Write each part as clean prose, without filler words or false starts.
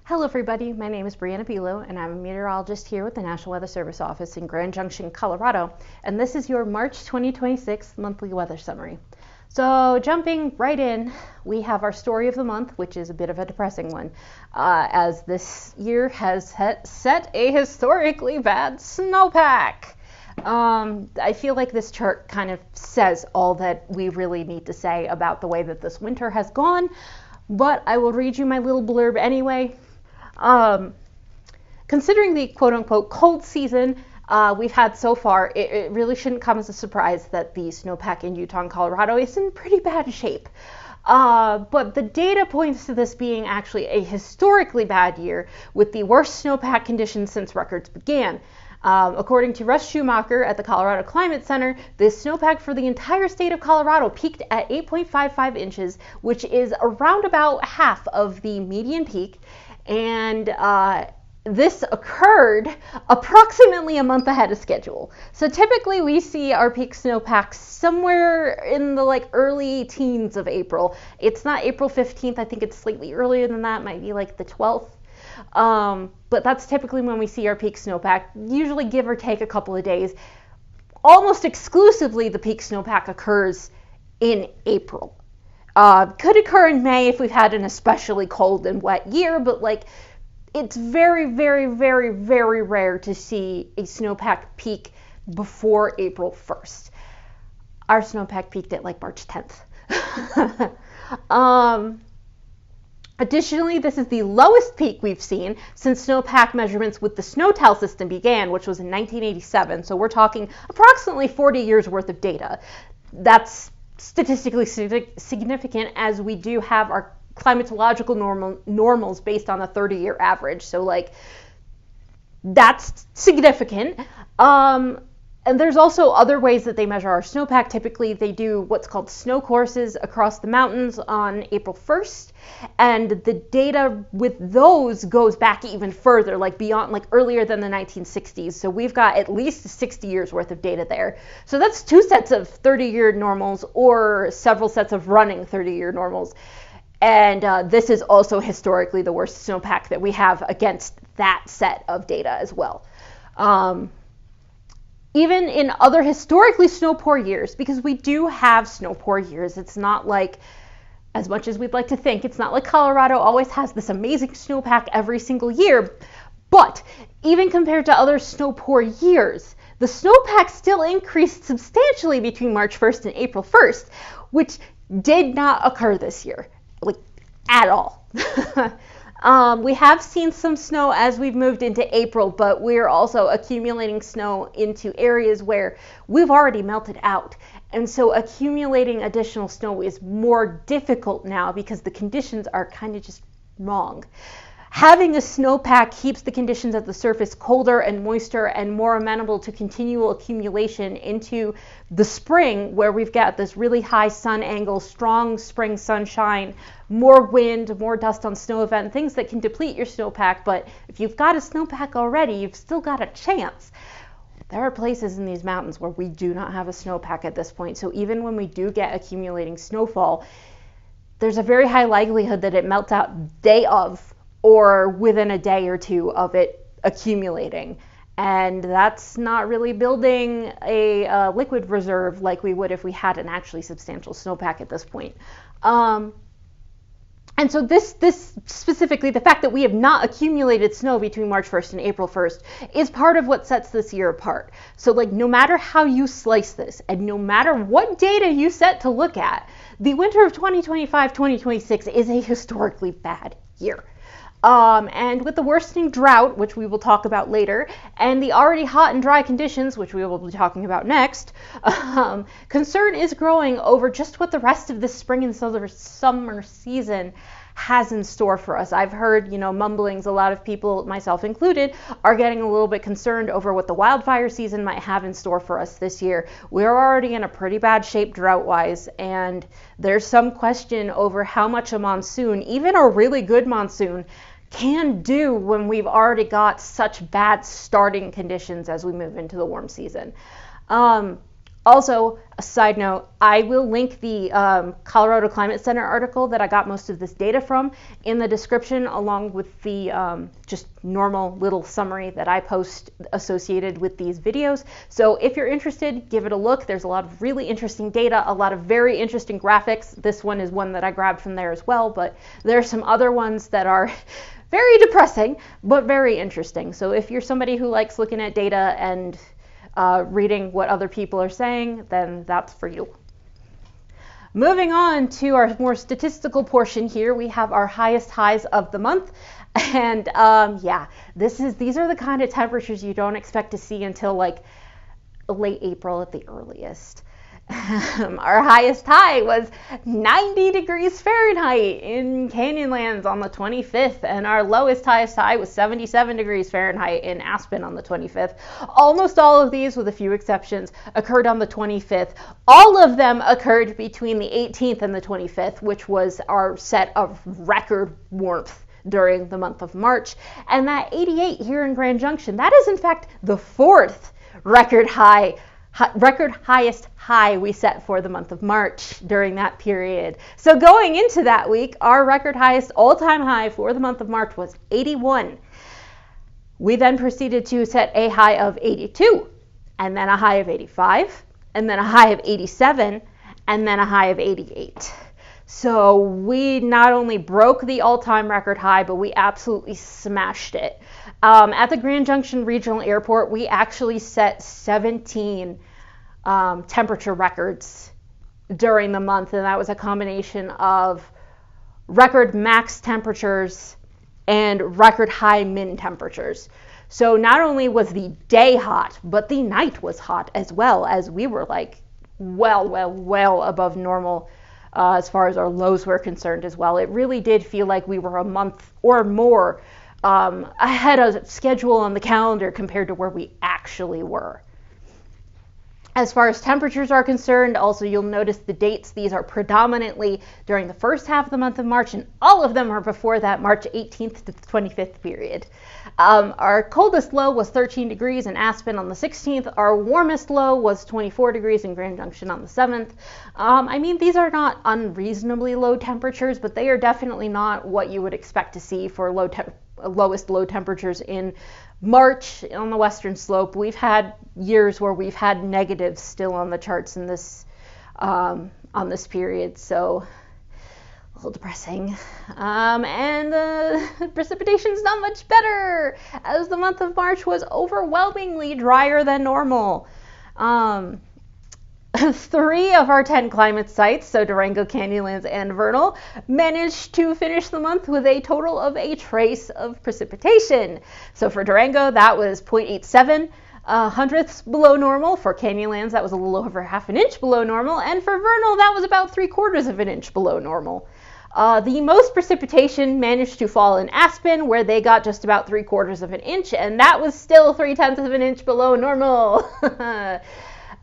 Hello everybody, my name is Brianna Bilo and I'm a meteorologist here with the National Weather Service office in Grand Junction, Colorado, and this is your March 2026 monthly weather summary. So jumping right in, we have our story of the month, which is a bit of a depressing one, as this year has set a historically bad snowpack. I feel like this chart kind of says all that we really need to say about the way that this winter has gone, but I will read you my little blurb anyway. Considering the quote-unquote cold season we've had so far, it really shouldn't come as a surprise that the snowpack in Utah and Colorado is in pretty bad shape. But the data points to this being actually a historically bad year with the worst snowpack conditions since records began. According to Russ Schumacher at the Colorado Climate Center, the snowpack for the entire state of Colorado peaked at 8.55 inches, which is around about half of the median peak. And this occurred approximately a month ahead of schedule. So typically we see our peak snowpack somewhere in the early teens of April. It's not April 15th. I think it's slightly earlier than that, might be like the 12th. But that's typically when we see our peak snowpack, usually give or take a couple of days. Almost exclusively the peak snowpack occurs in April. Could occur in May if we've had an especially cold and wet year, but it's very, very, very, very rare to see a snowpack peak before April 1st. Our snowpack peaked at March 10th. Additionally, this is the lowest peak we've seen since snowpack measurements with the SNOWTEL system began, which was in 1987. So we're talking approximately 40 years worth of data. That's statistically significant, as we do have our climatological normals based on a 30-year average. So that's significant. And there's also other ways that they measure our snowpack. Typically, they do what's called snow courses across the mountains on April 1st. And the data with those goes back even further, beyond, earlier than the 1960s. So we've got at least 60 years worth of data there. So that's two sets of 30-year normals or several sets of running 30-year normals. And this is also historically the worst snowpack that we have against that set of data as well. Even in other historically snow-poor years, because we do have snow-poor years, it's not as much as we'd like to think, it's not like Colorado always has this amazing snowpack every single year, but even compared to other snow-poor years, the snowpack still increased substantially between March 1st and April 1st, which did not occur this year, at all. We have seen some snow as we've moved into April, but we're also accumulating snow into areas where we've already melted out. And so accumulating additional snow is more difficult now because the conditions are kind of just wrong. Having a snowpack keeps the conditions at the surface colder and moister and more amenable to continual accumulation into the spring, where we've got this really high sun angle, strong spring sunshine, more wind, more dust on snow event, things that can deplete your snowpack. But if you've got a snowpack already, you've still got a chance. There are places in these mountains where we do not have a snowpack at this point. So even when we do get accumulating snowfall, there's a very high likelihood that it melts out day of, or within a day or two of it accumulating. And that's not really building a liquid reserve like we would if we had an actually substantial snowpack at this point. And so this specifically, the fact that we have not accumulated snow between March 1st and April 1st is part of what sets this year apart. So no matter how you slice this, and no matter what data you set to look at, the winter of 2025-2026 is a historically bad year. And with the worsening drought, which we will talk about later, and the already hot and dry conditions, which we will be talking about next, concern is growing over just what the rest of this spring and summer season has in store for us. I've heard, mumblings. A lot of people, myself included, are getting a little bit concerned over what the wildfire season might have in store for us this year. We're already in a pretty bad shape drought-wise, and there's some question over how much a monsoon, even a really good monsoon, can do when we've already got such bad starting conditions as we move into the warm season. Also, a side note, I will link the Colorado Climate Center article that I got most of this data from in the description, along with the just normal little summary that I post associated with these videos. So if you're interested, give it a look. There's a lot of really interesting data, a lot of very interesting graphics. This one is one that I grabbed from there as well, but there are some other ones that are very depressing, but very interesting. So if you're somebody who likes looking at data and reading what other people are saying, then that's for you. Moving on to our more statistical portion here, we have our highest highs of the month. And yeah, these are the kind of temperatures you don't expect to see until like late April at the earliest. Our highest high was 90 degrees Fahrenheit in Canyonlands on the 25th, and our highest high was 77 degrees Fahrenheit in Aspen on the 25th. Almost all of these, with a few exceptions, occurred on the 25th. All of them occurred between the 18th and the 25th, which was our set of record warmth during the month of March. And that 88 here in Grand Junction, that is in fact the fourth record highest high we set for the month of March during that period. So going into that week, our record highest all-time high for the month of March was 81. We then proceeded to set a high of 82, and then a high of 85, and then a high of 87, and then a high of 88. So we not only broke the all-time record high, but we absolutely smashed it. At the Grand Junction Regional Airport, we actually set 17 temperature records during the month, and that was a combination of record max temperatures and record high min temperatures. So not only was the day hot, but the night was hot as well, as we were like well above normal as far as our lows were concerned as well. It really did feel like we were a month or more ahead of schedule on the calendar compared to where we actually were. As far as temperatures are concerned, also you'll notice the dates. These are predominantly during the first half of the month of March, and all of them are before that March 18th to the 25th period. Our coldest low was 13 degrees in Aspen on the 16th. Our warmest low was 24 degrees in Grand Junction on the 7th. I mean, these are not unreasonably low temperatures, but they are definitely not what you would expect to see for lowest low temperatures in March on the western slope. We've had years where we've had negatives still on the charts in this on this period, so a little depressing. And the precipitation's not much better, as the month of March was overwhelmingly drier than normal. 3 of our 10 climate sites, so Durango, Canyonlands, and Vernal, managed to finish the month with a total of a trace of precipitation. So for Durango, that was 0.87 hundredths below normal. For Canyonlands, that was a little over half an inch below normal. And for Vernal, that was about 3/4 of an inch below normal. The most precipitation managed to fall in Aspen, where they got just about 3/4 of an inch, and that was still 0.3 of an inch below normal.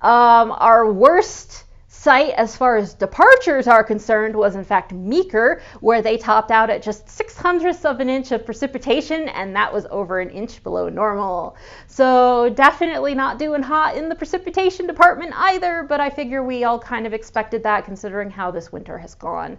Our worst site as far as departures are concerned was in fact Meeker, where they topped out at just 0.06 of an inch of precipitation, and that was over an inch below normal. So definitely not doing hot in the precipitation department either, but I figure we all kind of expected that considering how this winter has gone.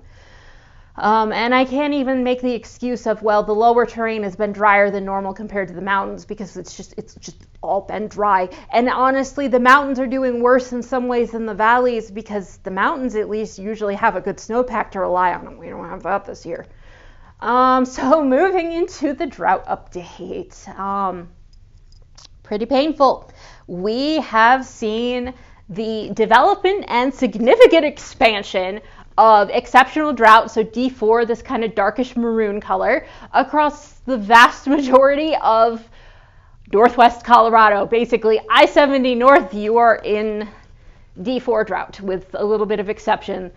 And I can't even make the excuse of, well, the lower terrain has been drier than normal compared to the mountains, because it's just all been dry. And honestly, the mountains are doing worse in some ways than the valleys, because the mountains at least usually have a good snowpack to rely on, and we don't have that this year. So moving into the drought update, pretty painful. We have seen the development and significant expansion of exceptional drought, so D4, this kind of darkish maroon color, across the vast majority of northwest Colorado. Basically, I-70 north, you are in D4 drought, with a little bit of exception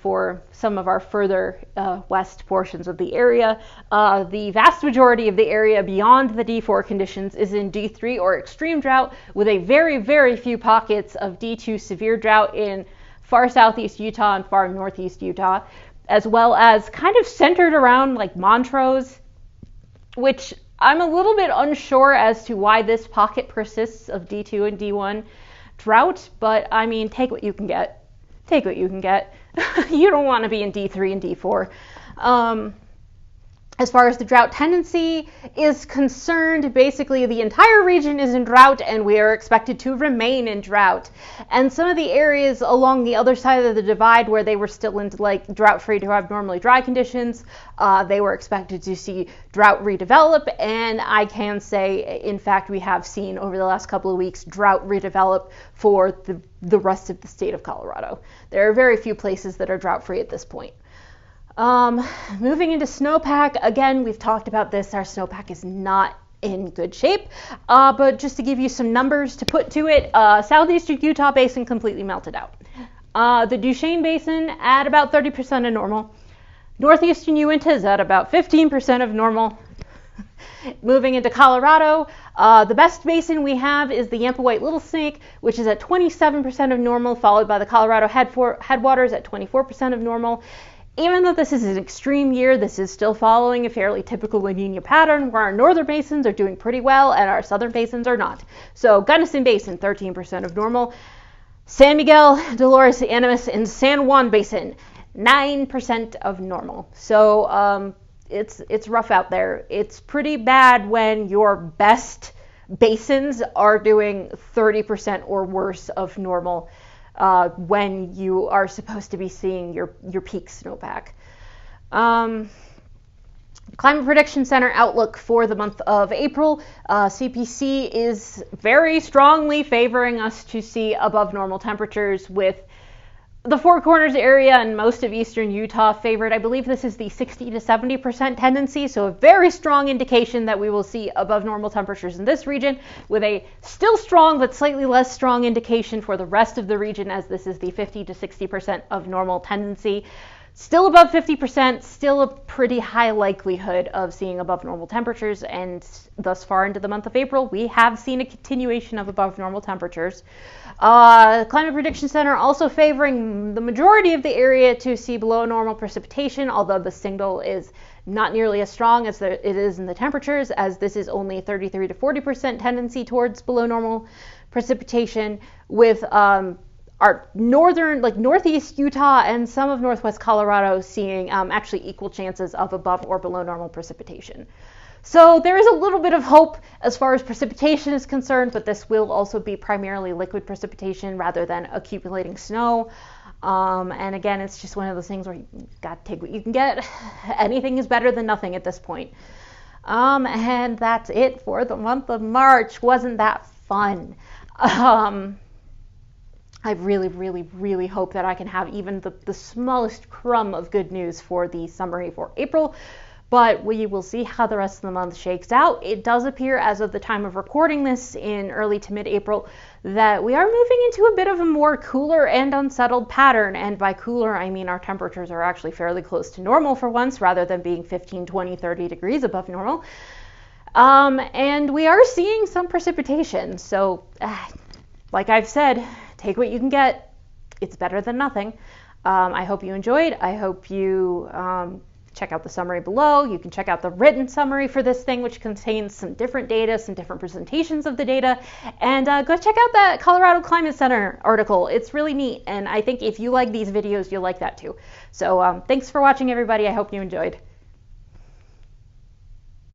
for some of our further west portions of the area. The vast majority of the area beyond the D4 conditions is in D3 or extreme drought, with a very, very few pockets of D2 severe drought in far southeast Utah and far northeast Utah, as well as kind of centered around like Montrose, which I'm a little bit unsure as to why this pocket persists of D2 and D1, drought, but I mean, take what you can get. Take what you can get. You don't want to be in D3 and D4. As far as the drought tendency is concerned, basically the entire region is in drought and we are expected to remain in drought. And some of the areas along the other side of the divide where they were still in like drought-free to abnormally dry conditions, they were expected to see drought redevelop. And I can say, in fact, we have seen over the last couple of weeks drought redevelop for the rest of the state of Colorado. There are very few places that are drought-free at this point. Moving into snowpack, again, we've talked about this. Our snowpack is not in good shape, but just to give you some numbers to put to it, southeastern Utah Basin completely melted out. The Duchesne Basin at about 30% of normal. Northeastern Uinta is at about 15% of normal. Moving into Colorado, the best basin we have is the Yampa White Little Snake, which is at 27% of normal, followed by the Colorado headwaters at 24% of normal. Even though this is an extreme year, this is still following a fairly typical La Nina pattern where our northern basins are doing pretty well and our southern basins are not. So Gunnison Basin, 13% of normal. San Miguel, Dolores, Animas, and San Juan Basin, 9% of normal. So it's rough out there. It's pretty bad when your best basins are doing 30% or worse of normal. When you are supposed to be seeing your peak snowpack. Climate Prediction Center outlook for the month of April. CPC is very strongly favoring us to see above normal temperatures, with the Four Corners area and most of eastern Utah favored. I believe this is the 60 to 70% tendency, so a very strong indication that we will see above normal temperatures in this region, with a still strong but slightly less strong indication for the rest of the region, as this is the 50 to 60% of normal tendency. Still above 50%, still a pretty high likelihood of seeing above normal temperatures, and thus far into the month of April, we have seen a continuation of above normal temperatures. Climate Prediction Center also favoring the majority of the area to see below normal precipitation, although the signal is not nearly as strong as it is in the temperatures, as this is only 33 to 40% tendency towards below normal precipitation, with our northern, like northeast Utah and some of northwest Colorado seeing actually equal chances of above or below normal precipitation. So there is a little bit of hope as far as precipitation is concerned, but this will also be primarily liquid precipitation rather than accumulating snow. And again, it's just one of those things where you got to take what you can get. Anything is better than nothing at this point. And that's it for the month of March. Wasn't that fun? I really, really, really hope that I can have even the smallest crumb of good news for the summary for April, but we will see how the rest of the month shakes out. It does appear, as of the time of recording this in early to mid-April, that we are moving into a bit of a more cooler and unsettled pattern, and by cooler I mean our temperatures are actually fairly close to normal for once, rather than being 15, 20, 30 degrees above normal. And we are seeing some precipitation, so like I've said, take what you can get. It's better than nothing. I hope you enjoyed. I hope you check out the summary below. You can check out the written summary for this thing, which contains some different data, some different presentations of the data. And go check out that Colorado Climate Center article. It's really neat. And I think if you like these videos, you'll like that too. So thanks for watching, everybody. I hope you enjoyed.